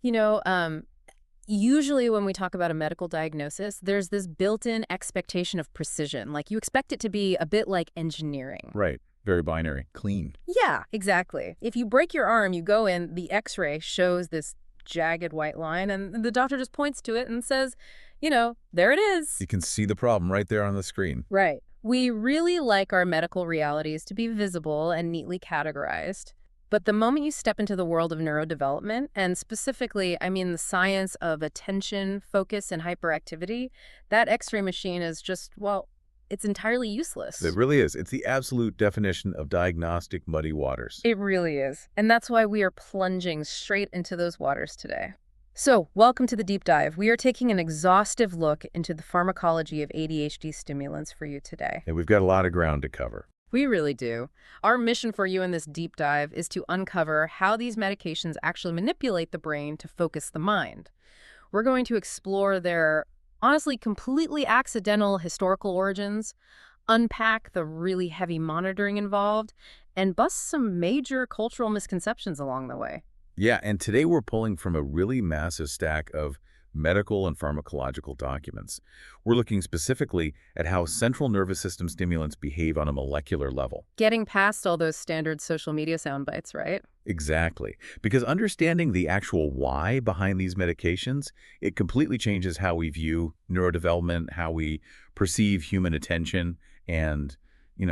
You know, usually when we talk about a medical diagnosis, there's this built-in expectation of precision. Like you expect it to be a bit like engineering. Right. Very binary. Clean. Yeah, exactly. If you break your arm, you go in, the x-ray shows this jagged white line, and the doctor just points to it and says, there it is. You can see the problem right there on the screen. Right. We really like our medical realities to be visible and neatly categorized. But the moment you step into the world of neurodevelopment, and specifically, I mean the science of attention, focus, and hyperactivity, that x-ray machine is just, well, it's entirely useless. It really is. It's the absolute definition of diagnostic muddy waters. It really is. And that's why we are plunging straight into those waters today. So, welcome to the deep dive. We are taking an exhaustive look into the pharmacology of ADHD stimulants for you today. And we've got a lot of ground to cover. We really do. Our mission for you in this deep dive is to uncover how these medications actually manipulate the brain to focus the mind. We're going to explore their, honestly, completely accidental historical origins, unpack the really heavy monitoring involved, and bust some major cultural misconceptions along the way. Yeah, and today we're pulling from a really massive stack of medical and pharmacological documents. We're looking specifically at how central nervous system stimulants behave on a molecular level. Getting past all those standard social media sound bites, right? Exactly. Because understanding the actual why behind these medications, it completely changes how we view neurodevelopment, how we perceive human attention, and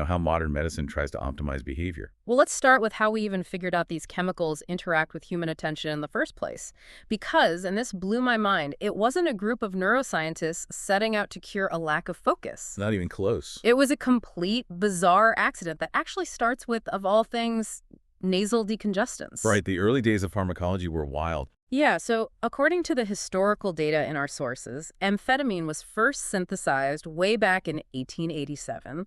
how modern medicine tries to optimize behavior. Well, let's start with how we even figured out these chemicals interact with human attention in the first place. Because, and this blew my mind, it wasn't a group of neuroscientists setting out to cure a lack of focus. Not even close. It was a complete, bizarre accident that actually starts with, of all things, nasal decongestants. Right, the early days of pharmacology were wild. Yeah, so according to the historical data in our sources, amphetamine was first synthesized way back in 1887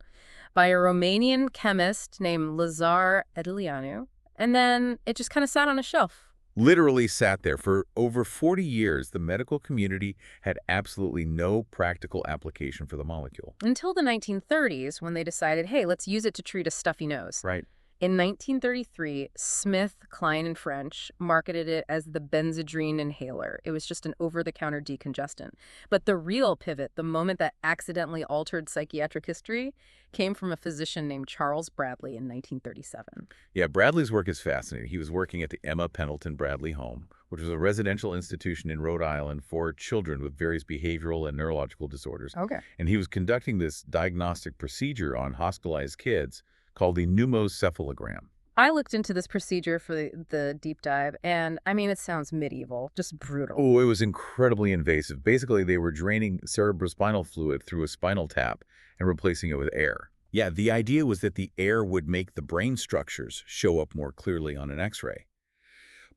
by a Romanian chemist named Lazar Edelianu, and then it just kind of sat on a shelf. Literally sat there. For over 40 years, the medical community had absolutely no practical application for the molecule. Until the 1930s, when they decided, hey, let's use it to treat a stuffy nose. Right. In 1933, Smith, Kline, and French marketed it as the Benzedrine inhaler. It was just an over-the-counter decongestant. But the real pivot, the moment that accidentally altered psychiatric history, came from a physician named Charles Bradley in 1937. Yeah, Bradley's work is fascinating. He was working at the Emma Pendleton Bradley Home, which was a residential institution in Rhode Island for children with various behavioral and neurological disorders. Okay. And he was conducting this diagnostic procedure on hospitalized kids called the pneumocephalogram. I looked into this procedure for the deep dive, and I mean, it sounds medieval, just brutal. Oh, it was incredibly invasive. Basically, they were draining cerebrospinal fluid through a spinal tap and replacing it with air. Yeah, the idea was that the air would make the brain structures show up more clearly on an X-ray.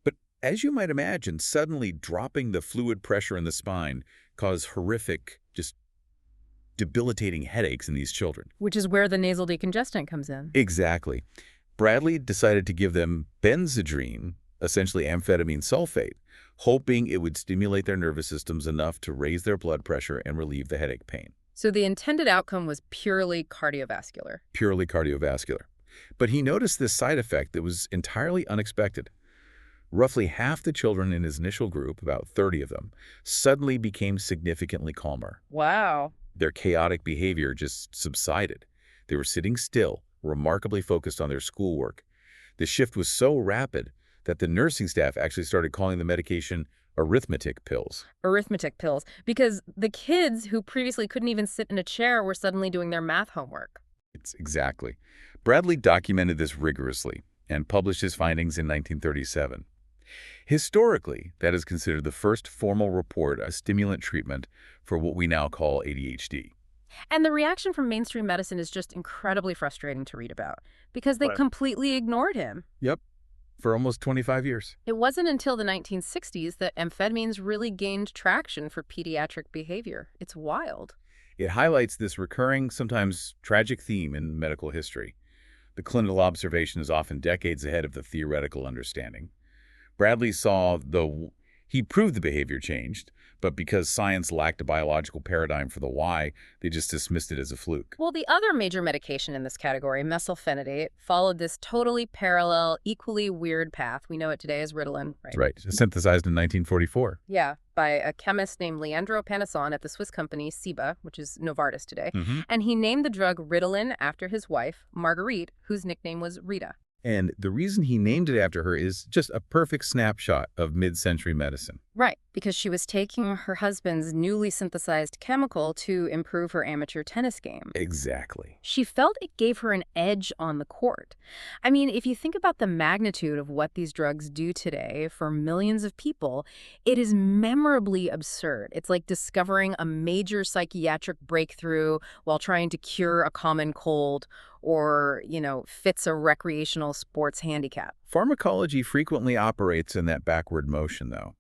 But as you might imagine, suddenly dropping the fluid pressure in the spine caused horrific, just debilitating headaches in these children. Which is where the nasal decongestant comes in. Exactly. Bradley decided to give them Benzedrine, essentially amphetamine sulfate, hoping it would stimulate their nervous systems enough to raise their blood pressure and relieve the headache pain. So the intended outcome was purely cardiovascular. Purely cardiovascular. But he noticed this side effect that was entirely unexpected. Roughly half the children in his initial group, about 30 of them, suddenly became significantly calmer. Wow. Their chaotic behavior just subsided. They were sitting still, remarkably focused on their schoolwork. The shift was so rapid that the nursing staff actually started calling the medication arithmetic pills. Arithmetic pills, because the kids who previously couldn't even sit in a chair were suddenly doing their math homework. It's exactly. Bradley documented this rigorously and published his findings in 1937. Historically, that is considered the first formal report of stimulant treatment for what we now call ADHD. And the reaction from mainstream medicine is just incredibly frustrating to read about, because they completely ignored him. Yep, for almost 25 years. It wasn't until the 1960s that amphetamines really gained traction for pediatric behavior. It's wild. It highlights this recurring, sometimes tragic theme in medical history. The clinical observation is often decades ahead of the theoretical understanding. Bradley saw, though, He proved the behavior changed, but because science lacked a biological paradigm for the why, they just dismissed it as a fluke. Well, the other major medication in this category, methylphenidate, followed this totally parallel, equally weird path. We know it today as Ritalin, right? Right. Synthesized in 1944. Yeah, by a chemist named Leandro Panisson at the Swiss company Ciba, which is Novartis today. And he named the drug Ritalin after his wife, Marguerite, whose nickname was Rita. And the reason he named it after her is just a perfect snapshot of mid-century medicine. Right, because she was taking her husband's newly synthesized chemical to improve her amateur tennis game. Exactly. She felt it gave her an edge on the court. I mean, if you think about the magnitude of what these drugs do today for millions of people, it is memorably absurd. It's like discovering a major psychiatric breakthrough while trying to cure a common cold or, fix a recreational sports handicap. Pharmacology frequently operates in that backward motion, though.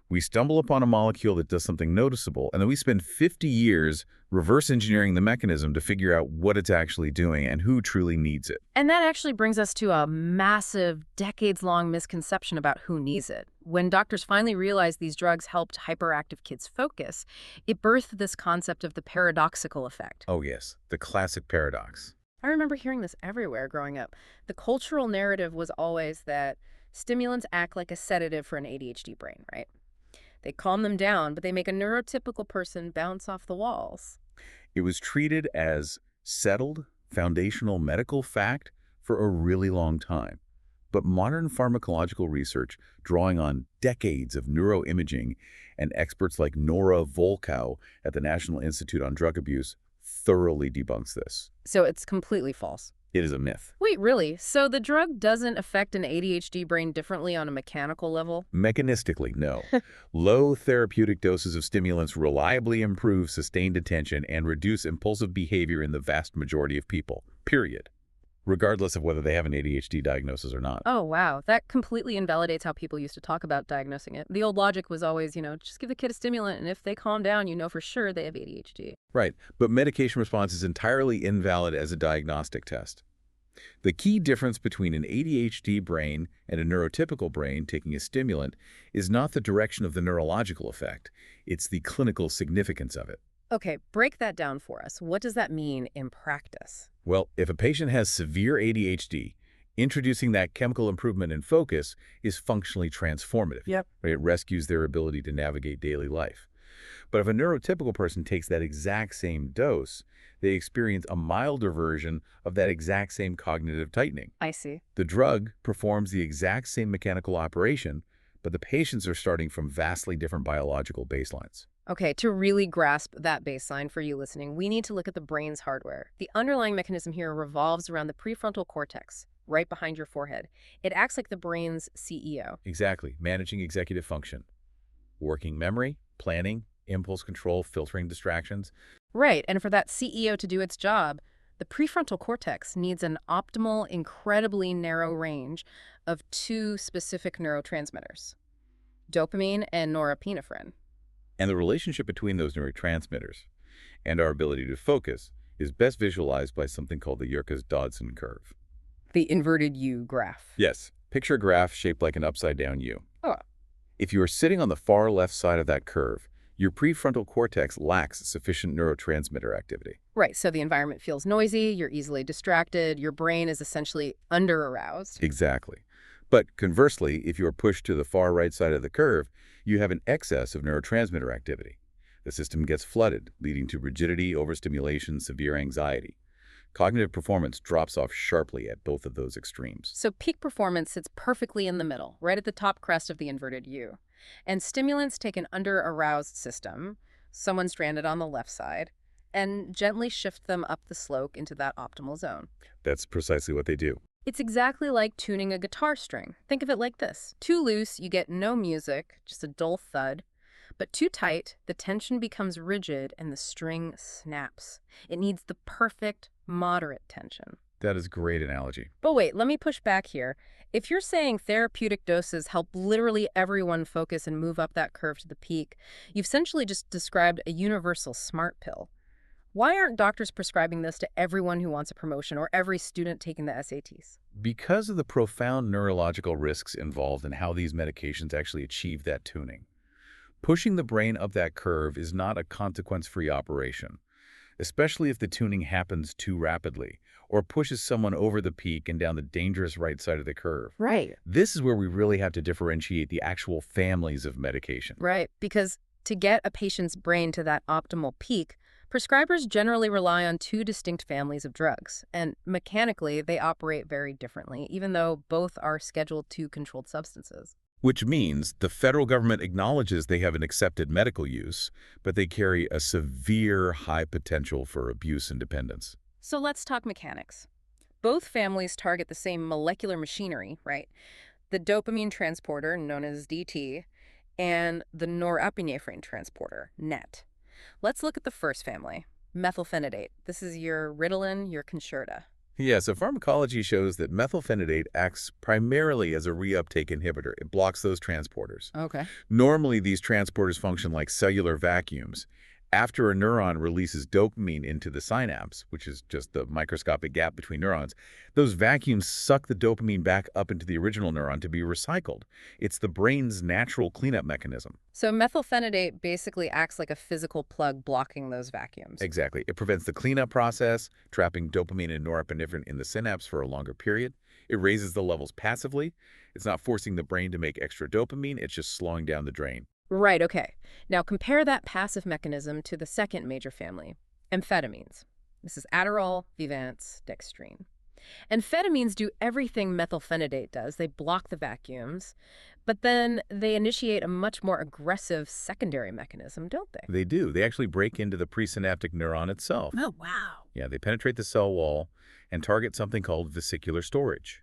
We stumble upon a molecule that does something noticeable, and then we spend 50 years reverse engineering the mechanism to figure out what it's actually doing and who truly needs it. And that actually brings us to a massive, decades-long misconception about who needs it. When doctors finally realized these drugs helped hyperactive kids focus, it birthed this concept of the paradoxical effect. Oh yes, the classic paradox. I remember hearing this everywhere growing up. The cultural narrative was always that stimulants act like a sedative for an ADHD brain, right? They calm them down, but they make a neurotypical person bounce off the walls. It was treated as settled, foundational medical fact for a really long time. But modern pharmacological research, drawing on decades of neuroimaging and experts like Nora Volkow at the National Institute on Drug Abuse, thoroughly debunks this. So it's completely false. It is a myth. Wait, really? So the drug doesn't affect an ADHD brain differently on a mechanical level? Mechanistically, no. Low therapeutic doses of stimulants reliably improve sustained attention and reduce impulsive behavior in the vast majority of people, period. Regardless of whether they have an ADHD diagnosis or not. Oh, wow. That completely invalidates how people used to talk about diagnosing it. The old logic was always, just give the kid a stimulant, and if they calm down, you know for sure they have ADHD. Right, but medication response is entirely invalid as a diagnostic test. The key difference between an ADHD brain and a neurotypical brain taking a stimulant is not the direction of the neurological effect, it's the clinical significance of it. Okay, break that down for us. What does that mean in practice? Well, if a patient has severe ADHD, introducing that chemical improvement in focus is functionally transformative. Yep. It rescues their ability to navigate daily life. But if a neurotypical person takes that exact same dose, they experience a milder version of that exact same cognitive tightening. I see. The drug performs the exact same mechanical operation, but the patients are starting from vastly different biological baselines. Okay, to really grasp that baseline for you listening, we need to look at the brain's hardware. The underlying mechanism here revolves around the prefrontal cortex, right behind your forehead. It acts like the brain's CEO. Exactly. Managing executive function. Working memory, planning, impulse control, filtering distractions. Right, and for that CEO to do its job, the prefrontal cortex needs an optimal, incredibly narrow range of two specific neurotransmitters, dopamine and norepinephrine. And the relationship between those neurotransmitters and our ability to focus is best visualized by something called the Yerkes-Dodson curve. The inverted U graph. Yes. Picture a graph shaped like an upside-down U. Oh. If you are sitting on the far left side of that curve, your prefrontal cortex lacks sufficient neurotransmitter activity. Right, so the environment feels noisy, you're easily distracted, your brain is essentially under-aroused. Exactly. But conversely, if you are pushed to the far right side of the curve, you have an excess of neurotransmitter activity. The system gets flooded, leading to rigidity, overstimulation, severe anxiety. Cognitive performance drops off sharply at both of those extremes. So peak performance sits perfectly in the middle, right at the top crest of the inverted U. And stimulants take an under-aroused system, someone stranded on the left side, and gently shift them up the slope into that optimal zone. That's precisely what they do. It's exactly like tuning a guitar string. Think of it like this. Too loose, you get no music, just a dull thud. But too tight, the tension becomes rigid and the string snaps. It needs the perfect, moderate tension. That is a great analogy. But wait, let me push back here. If you're saying therapeutic doses help literally everyone focus and move up that curve to the peak, you've essentially just described a universal smart pill. Why aren't doctors prescribing this to everyone who wants a promotion or every student taking the SATs? Because of the profound neurological risks involved in how these medications actually achieve that tuning. Pushing the brain up that curve is not a consequence-free operation, especially if the tuning happens too rapidly or pushes someone over the peak and down the dangerous right side of the curve. Right. This is where we really have to differentiate the actual families of medication. Right, because to get a patient's brain to that optimal peak, prescribers generally rely on two distinct families of drugs, and mechanically they operate very differently, even though both are Schedule II controlled substances. Which means the federal government acknowledges they have an accepted medical use, but they carry a severe high potential for abuse and dependence. So let's talk mechanics. Both families target the same molecular machinery, right? The dopamine transporter, known as DT, and the norepinephrine transporter, NET. Let's look at the first family, methylphenidate. This is your Ritalin, your Concerta. Yeah, so pharmacology shows that methylphenidate acts primarily as a reuptake inhibitor. It blocks those transporters. Okay. Normally, these transporters function like cellular vacuums. After a neuron releases dopamine into the synapse, which is just the microscopic gap between neurons, those vacuums suck the dopamine back up into the original neuron to be recycled. It's the brain's natural cleanup mechanism. So methylphenidate basically acts like a physical plug blocking those vacuums. Exactly. It prevents the cleanup process, trapping dopamine and norepinephrine in the synapse for a longer period. It raises the levels passively. It's not forcing the brain to make extra dopamine, it's just slowing down the drain. Right, okay. Now compare that passive mechanism to the second major family, amphetamines. This is Adderall, Vivance, dextrine. Amphetamines do everything methylphenidate does. They block the vacuums, but then they initiate a much more aggressive secondary mechanism, don't they? They do. They actually break into the presynaptic neuron itself. Oh, wow. Yeah, they penetrate the cell wall and target something called vesicular storage.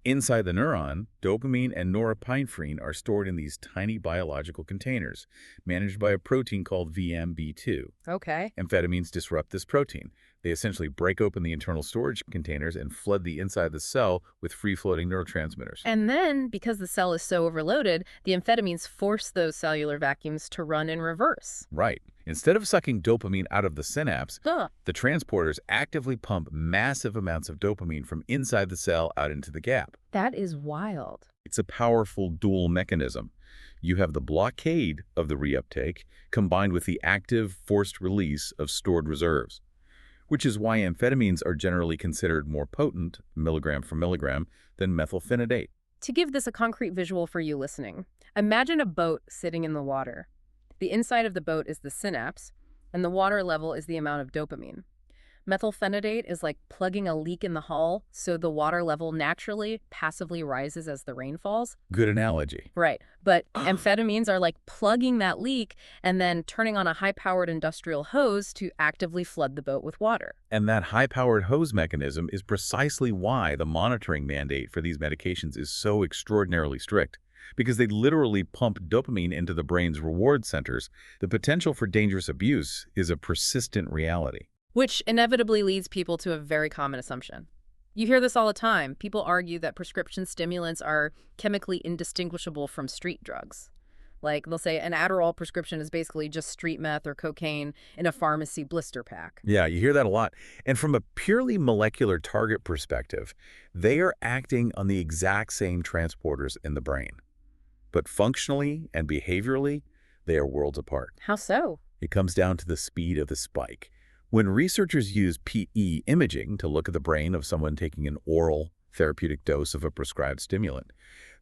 Inside the neuron, dopamine and norepinephrine are stored in these tiny biological containers, managed by a protein called VMB2. Okay. Amphetamines disrupt this protein. They essentially break open the internal storage containers and flood the inside of the cell with free-floating neurotransmitters. And then, because the cell is so overloaded, the amphetamines force those cellular vacuums to run in reverse. Right. Instead of sucking dopamine out of the synapse, Ugh. the transporters actively pump massive amounts of dopamine from inside the cell out into the gap. That is wild. It's a powerful dual mechanism. You have the blockade of the reuptake combined with the active forced release of stored reserves, which is why amphetamines are generally considered more potent, milligram for milligram, than methylphenidate. To give this a concrete visual for you listening, imagine a boat sitting in the water. The inside of the boat is the synapse, and the water level is the amount of dopamine. Methylphenidate is like plugging a leak in the hull, so the water level naturally, passively rises as the rain falls. Good analogy. Right, but amphetamines are like plugging that leak and then turning on a high-powered industrial hose to actively flood the boat with water. And that high-powered hose mechanism is precisely why the monitoring mandate for these medications is so extraordinarily strict. Because they literally pump dopamine into the brain's reward centers, the potential for dangerous abuse is a persistent reality. Which inevitably leads people to a very common assumption. You hear this all the time. People argue that prescription stimulants are chemically indistinguishable from street drugs. Like, they'll say an Adderall prescription is basically just street meth or cocaine in a pharmacy blister pack. Yeah, you hear that a lot. And from a purely molecular target perspective, they are acting on the exact same transporters in the brain. But functionally and behaviorally, they are worlds apart. How so? It comes down to the speed of the spike. When researchers use PE imaging to look at the brain of someone taking an oral therapeutic dose of a prescribed stimulant,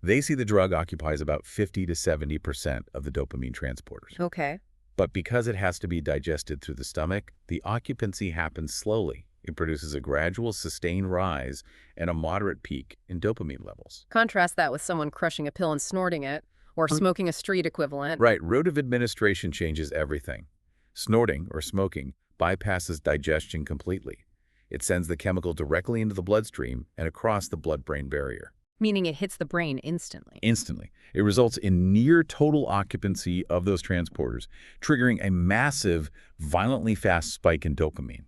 they see the drug occupies about 50 to 70% of the dopamine transporters. Okay. But because it has to be digested through the stomach, the occupancy happens slowly. It produces a gradual, sustained rise and a moderate peak in dopamine levels. Contrast that with someone crushing a pill and snorting it, or smoking a street equivalent. Right, route of administration changes everything. Snorting, or smoking, bypasses digestion completely. It sends the chemical directly into the bloodstream and across the blood-brain barrier. Meaning it hits the brain instantly. Instantly. It results in near total occupancy of those transporters, triggering a massive, violently fast spike in dopamine.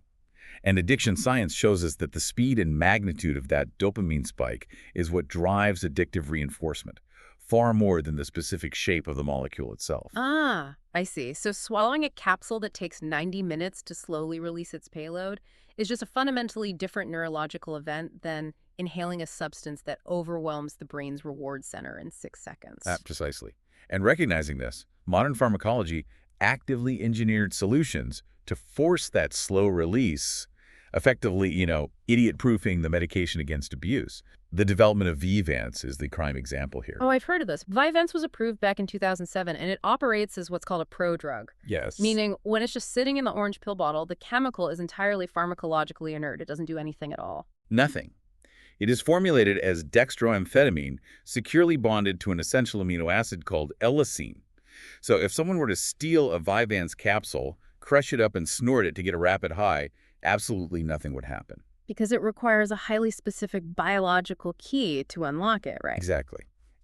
And addiction science shows us that the speed and magnitude of that dopamine spike is what drives addictive reinforcement, far more than the specific shape of the molecule itself. Ah, I see. So swallowing a capsule that takes 90 minutes to slowly release its payload is just a fundamentally different neurological event than inhaling a substance that overwhelms the brain's reward center in 6 seconds. Precisely. And recognizing this, modern pharmacology actively engineered solutions to force that slow release, effectively, idiot-proofing the medication against abuse. The development of Vyvanse is the prime example here. Oh, I've heard of this. Vyvanse was approved back in 2007, and it operates as what's called a prodrug, Yes. meaning when it's just sitting in the orange pill bottle, the chemical is entirely pharmacologically inert. It doesn't do anything at all. Nothing. It is formulated as dextroamphetamine, securely bonded to an essential amino acid called lysine. So if someone were to steal a Vyvanse capsule, crush it up and snort it to get a rapid high, absolutely nothing would happen. Because it requires a highly specific biological key to unlock it, right? Exactly.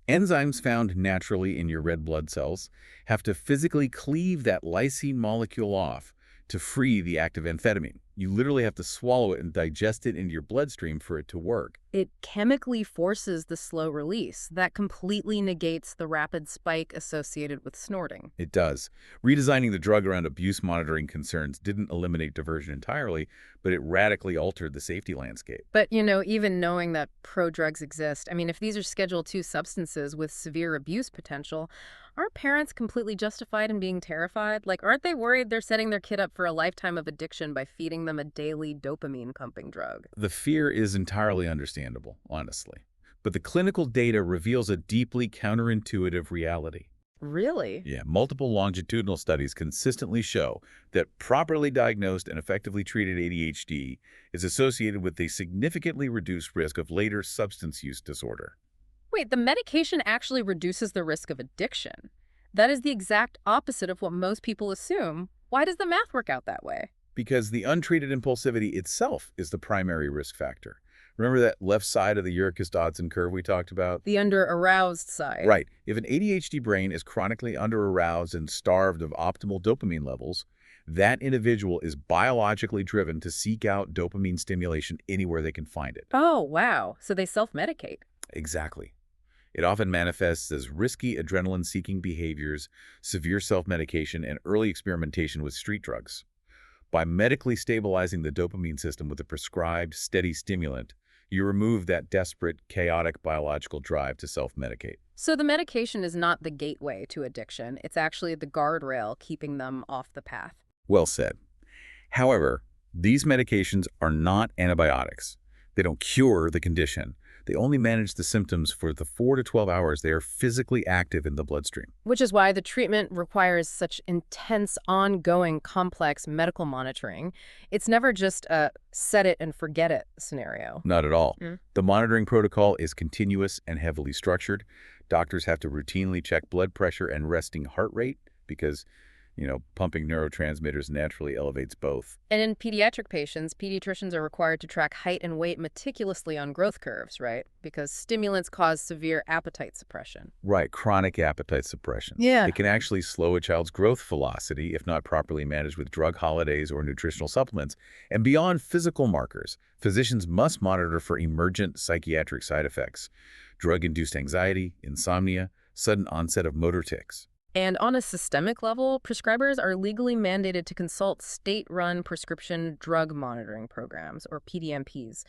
Enzymes found naturally in your red blood cells have to physically cleave that lysine molecule off to free the active amphetamine. You literally have to swallow it and digest it into your bloodstream for it to work. It chemically forces the slow release. That completely negates the rapid spike associated with snorting. It does. Redesigning the drug around abuse monitoring concerns didn't eliminate diversion entirely, but it radically altered the safety landscape. But, even knowing that prodrugs exist, I mean, if these are Schedule II substances with severe abuse potential, aren't parents completely justified in being terrified? Like, aren't they worried they're setting their kid up for a lifetime of addiction by feeding them a daily dopamine-pumping drug? The fear is entirely understandable, honestly. But the clinical data reveals a deeply counterintuitive reality. Really? Yeah, multiple longitudinal studies consistently show that properly diagnosed and effectively treated ADHD is associated with a significantly reduced risk of later substance use disorder. Wait, the medication actually reduces the risk of addiction. That is the exact opposite of what most people assume. Why does the math work out that way? Because the untreated impulsivity itself is the primary risk factor. Remember that left side of the Yerkes-Dodson curve we talked about? The under-aroused side. Right. If an ADHD brain is chronically under-aroused and starved of optimal dopamine levels, that individual is biologically driven to seek out dopamine stimulation anywhere they can find it. Oh, wow. So they self-medicate. Exactly. It often manifests as risky adrenaline-seeking behaviors, severe self-medication, and early experimentation with street drugs. By medically stabilizing the dopamine system with a prescribed, steady stimulant, you remove that desperate, chaotic biological drive to self-medicate. So the medication is not the gateway to addiction. It's actually the guardrail keeping them off the path. Well said. However, these medications are not antibiotics. They don't cure the condition. They only manage the symptoms for the 4 to 12 hours they are physically active in the bloodstream. Which is why the treatment requires such intense, ongoing, complex medical monitoring. It's never just a set it and forget it scenario. Not at all. Mm. The monitoring protocol is continuous and heavily structured. Doctors have to routinely check blood pressure and resting heart rate because, pumping neurotransmitters naturally elevates both. And in pediatric patients, pediatricians are required to track height and weight meticulously on growth curves, right? Because stimulants cause severe appetite suppression. Right, chronic appetite suppression. Yeah. It can actually slow a child's growth velocity if not properly managed with drug holidays or nutritional supplements. And beyond physical markers, physicians must monitor for emergent psychiatric side effects, drug-induced anxiety, insomnia, sudden onset of motor tics. And on a systemic level, prescribers are legally mandated to consult state-run prescription drug monitoring programs, or PDMPs.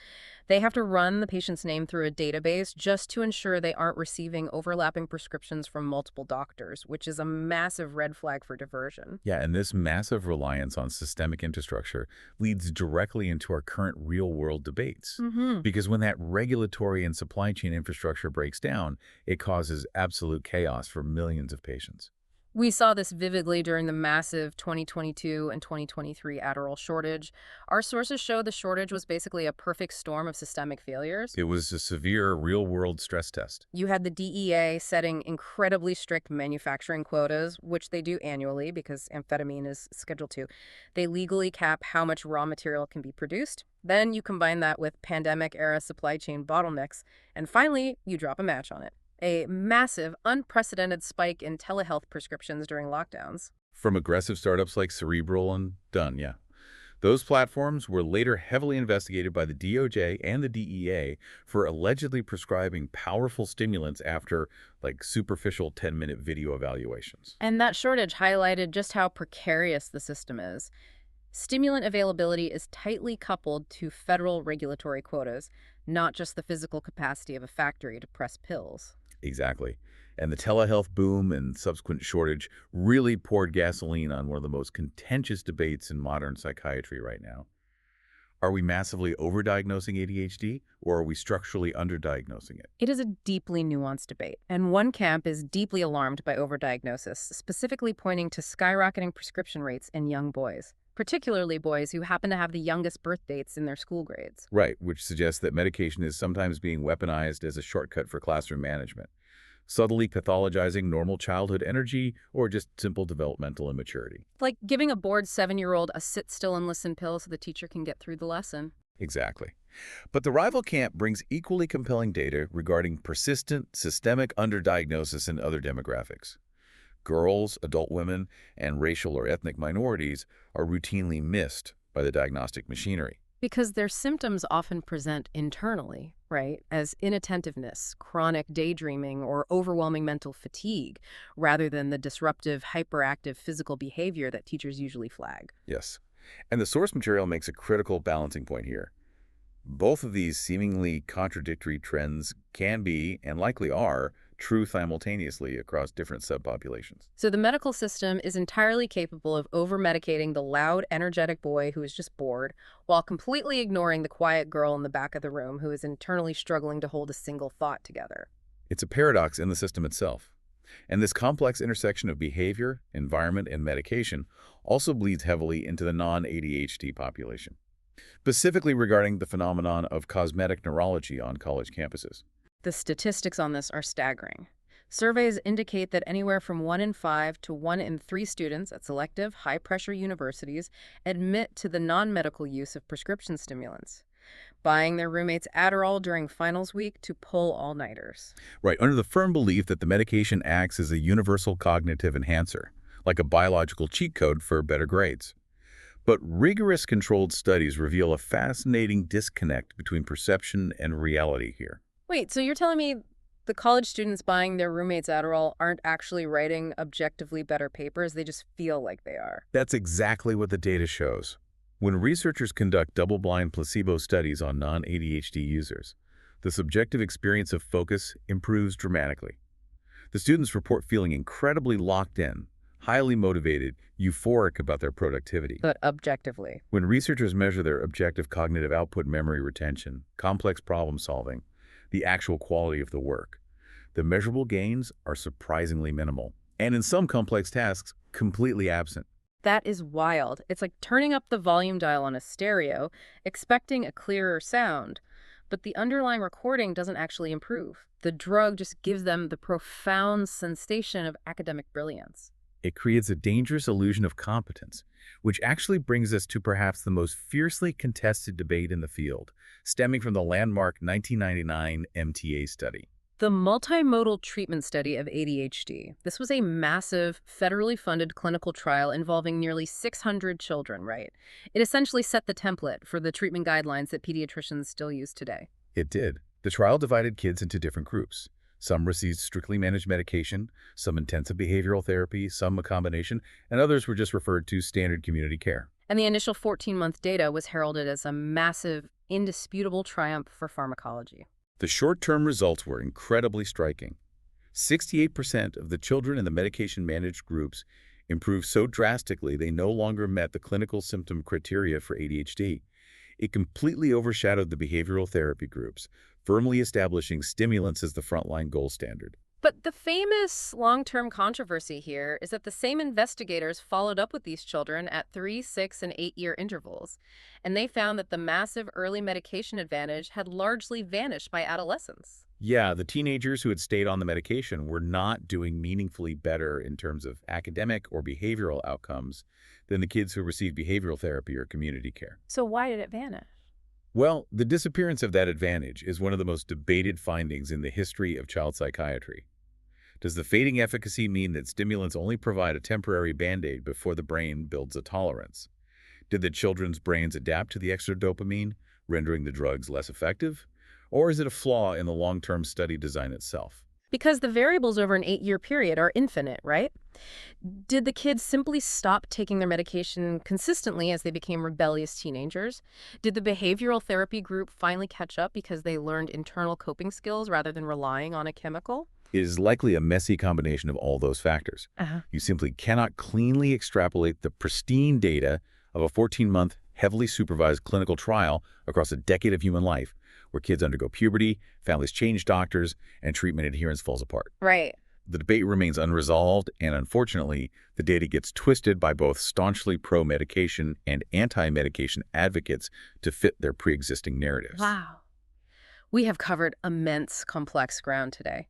They have to run the patient's name through a database just to ensure they aren't receiving overlapping prescriptions from multiple doctors, which is a massive red flag for diversion. Yeah, and this massive reliance on systemic infrastructure leads directly into our current real-world debates. Because when that regulatory and supply chain infrastructure breaks down, it causes absolute chaos for millions of patients. We saw this vividly during the massive 2022 and 2023 Adderall shortage. Our sources show the shortage was basically a perfect storm of systemic failures. It was a severe real-world stress test. You had the DEA setting incredibly strict manufacturing quotas, which they do annually because amphetamine is Schedule II. They legally cap how much raw material can be produced. Then you combine that with pandemic-era supply chain bottlenecks, and finally, you drop a match on it. A massive, unprecedented spike in telehealth prescriptions during lockdowns. From aggressive startups like Cerebral and Done, yeah. Those platforms were later heavily investigated by the DOJ and the DEA for allegedly prescribing powerful stimulants after, like, superficial 10-minute video evaluations. And that shortage highlighted just how precarious the system is. Stimulant availability is tightly coupled to federal regulatory quotas, not just the physical capacity of a factory to press pills. Exactly. And the telehealth boom and subsequent shortage really poured gasoline on one of the most contentious debates in modern psychiatry right now. Are we massively overdiagnosing ADHD, or are we structurally underdiagnosing it? It is a deeply nuanced debate, and one camp is deeply alarmed by overdiagnosis, specifically pointing to skyrocketing prescription rates in young boys, particularly boys who happen to have the youngest birth dates in their school grades. Right, which suggests that medication is sometimes being weaponized as a shortcut for classroom management, subtly pathologizing normal childhood energy or just simple developmental immaturity. Like giving a bored 7-year-old a sit still and listen pill so the teacher can get through the lesson. Exactly. But the rival camp brings equally compelling data regarding persistent systemic underdiagnosis in other demographics. Girls, adult women, and racial or ethnic minorities are routinely missed by the diagnostic machinery. Because their symptoms often present internally, right, as inattentiveness, chronic daydreaming, or overwhelming mental fatigue, rather than the disruptive, hyperactive physical behavior that teachers usually flag. Yes. And the source material makes a critical balancing point here. Both of these seemingly contradictory trends can be, and likely are, true simultaneously across different subpopulations. So the medical system is entirely capable of over-medicating the loud, energetic boy who is just bored, while completely ignoring the quiet girl in the back of the room who is internally struggling to hold a single thought together. It's a paradox in the system itself. And this complex intersection of behavior, environment, and medication also bleeds heavily into the non-ADHD population, specifically regarding the phenomenon of cosmetic neurology on college campuses. The statistics on this are staggering. Surveys indicate that anywhere from 1 in 5 to 1 in 3 students at selective, high-pressure universities admit to the non-medical use of prescription stimulants, buying their roommates Adderall during finals week to pull all-nighters. Right, under the firm belief that the medication acts as a universal cognitive enhancer, like a biological cheat code for better grades. But rigorous controlled studies reveal a fascinating disconnect between perception and reality here. Wait, so you're telling me the college students buying their roommates Adderall aren't actually writing objectively better papers, they just feel like they are? That's exactly what the data shows. When researchers conduct double-blind placebo studies on non-ADHD users, the subjective experience of focus improves dramatically. The students report feeling incredibly locked in, highly motivated, euphoric about their productivity. But objectively. When researchers measure their objective cognitive output, memory retention, complex problem solving, the actual quality of the work, the measurable gains are surprisingly minimal, and in some complex tasks, completely absent. That is wild. It's like turning up the volume dial on a stereo, expecting a clearer sound, but the underlying recording doesn't actually improve. The drug just gives them the profound sensation of academic brilliance. It creates a dangerous illusion of competence, which actually brings us to perhaps the most fiercely contested debate in the field, stemming from the landmark 1999 MTA study. The multimodal treatment study of ADHD. This was a massive, federally funded clinical trial involving nearly 600 children, right? It essentially set the template for the treatment guidelines that pediatricians still use today. It did. The trial divided kids into different groups. Some received strictly managed medication, some intensive behavioral therapy, some a combination, and others were just referred to standard community care. And the initial 14-month data was heralded as a massive, indisputable triumph for pharmacology. The short-term results were incredibly striking. 68% of the children in the medication-managed groups improved so drastically they no longer met the clinical symptom criteria for ADHD. It completely overshadowed the behavioral therapy groups, firmly establishing stimulants as the frontline gold standard. But the famous long-term controversy here is that the same investigators followed up with these children at 3, 6, and 8-year intervals, and they found that the massive early medication advantage had largely vanished by adolescence. Yeah, the teenagers who had stayed on the medication were not doing meaningfully better in terms of academic or behavioral outcomes than the kids who received behavioral therapy or community care. So why did it vanish? Well, the disappearance of that advantage is one of the most debated findings in the history of child psychiatry. Does the fading efficacy mean that stimulants only provide a temporary band-aid before the brain builds a tolerance? Did the children's brains adapt to the extra dopamine, rendering the drugs less effective? Or is it a flaw in the long-term study design itself? Because the variables over an 8-year period are infinite, right? Did the kids simply stop taking their medication consistently as they became rebellious teenagers? Did the behavioral therapy group finally catch up because they learned internal coping skills rather than relying on a chemical? It is likely a messy combination of all those factors. Uh-huh. You simply cannot cleanly extrapolate the pristine data of a 14-month, heavily supervised clinical trial across a decade of human life, where kids undergo puberty, families change doctors, and treatment adherence falls apart. Right. The debate remains unresolved, and unfortunately, the data gets twisted by both staunchly pro-medication and anti-medication advocates to fit their pre-existing narratives. Wow. We have covered immense, complex ground today.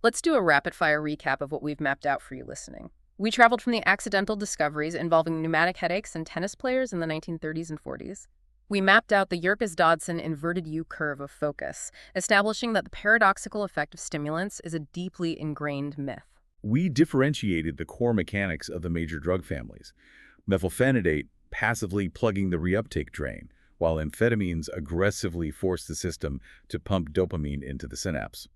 Let's do a rapid-fire recap of what we've mapped out for you listening. We traveled from the accidental discoveries involving pneumatic headaches and tennis players in the 1930s and 40s. We mapped out the Yerkes-Dodson inverted U curve of focus, establishing that the paradoxical effect of stimulants is a deeply ingrained myth. We differentiated the core mechanics of the major drug families. Methylphenidate passively plugging the reuptake drain, while amphetamines aggressively force the system to pump dopamine into the synapse.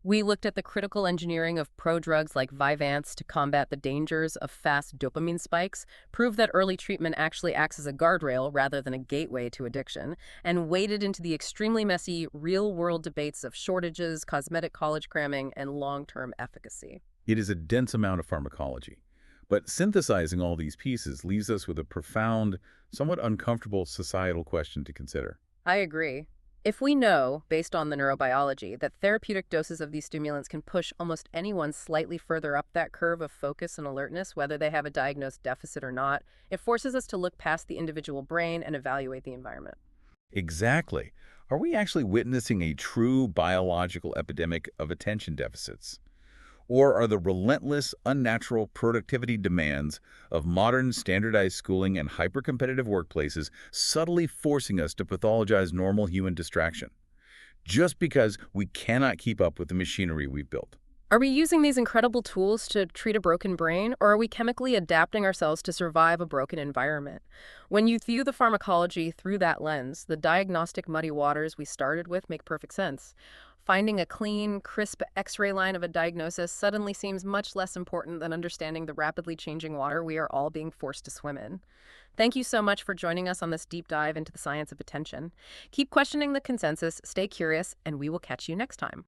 We looked at the critical engineering of prodrugs like Vyvanse to combat the dangers of fast dopamine spikes, proved that early treatment actually acts as a guardrail rather than a gateway to addiction, and waded into the extremely messy, real-world debates of shortages, cosmetic college cramming, and long-term efficacy. It is a dense amount of pharmacology, but synthesizing all these pieces leaves us with a profound, somewhat uncomfortable societal question to consider. I agree. If we know, based on the neurobiology, that therapeutic doses of these stimulants can push almost anyone slightly further up that curve of focus and alertness, whether they have a diagnosed deficit or not, it forces us to look past the individual brain and evaluate the environment. Exactly. Are we actually witnessing a true biological epidemic of attention deficits? Or are the relentless, unnatural productivity demands of modern standardized schooling and hyper-competitive workplaces subtly forcing us to pathologize normal human distraction, just because we cannot keep up with the machinery we've built? Are we using these incredible tools to treat a broken brain, or are we chemically adapting ourselves to survive a broken environment? When you view the pharmacology through that lens, the diagnostic muddy waters we started with make perfect sense. Finding a clean, crisp X-ray line of a diagnosis suddenly seems much less important than understanding the rapidly changing water we are all being forced to swim in. Thank you so much for joining us on this deep dive into the science of attention. Keep questioning the consensus, stay curious, and we will catch you next time.